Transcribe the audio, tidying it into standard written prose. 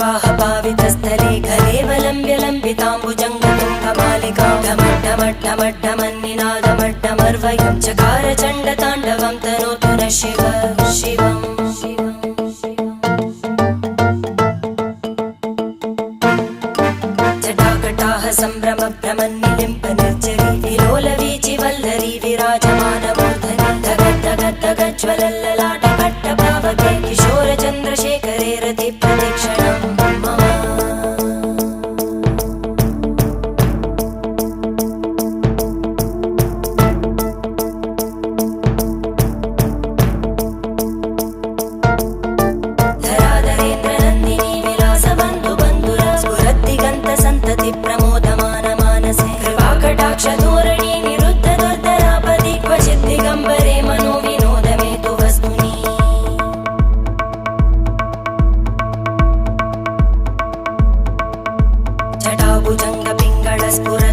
जटाटवीगलज्जलप्रवाहपावितस्थले घलेवलम्ब्य लम्बिताम्बुजङ्गतुङ्गमालिकां ढमड्ढमड्ढमड्ढमन्निनादमड्ढमर्वयं चकार चण्डताण्डवं तनोतु नः शिव शिवम् जटाकटाः सम्भ्रमभ्रमन्निलिम्ब निर्जरी विलोलवीचि वल्लरी विराजमानमूर्धनि धगद्धगद्धगज्ज्वलल्ललाटकट्टपावके किशोरचन्द्रशेखरे रतिप्रदक्षिणं मम धराधरेन्द्रनन्दिनी विलासबन्धुबन्धुर स्फुरद्दिगन्तसन्तति प्रमोदमान मानसे कृपाकटाक्षधोरणी निरुद्धदुर्धरापदि क्वचिद्दिगम्बरे मनो विनोदमेतु वस्तुनि जटाभुजङ्गपिङ्गळस्फुर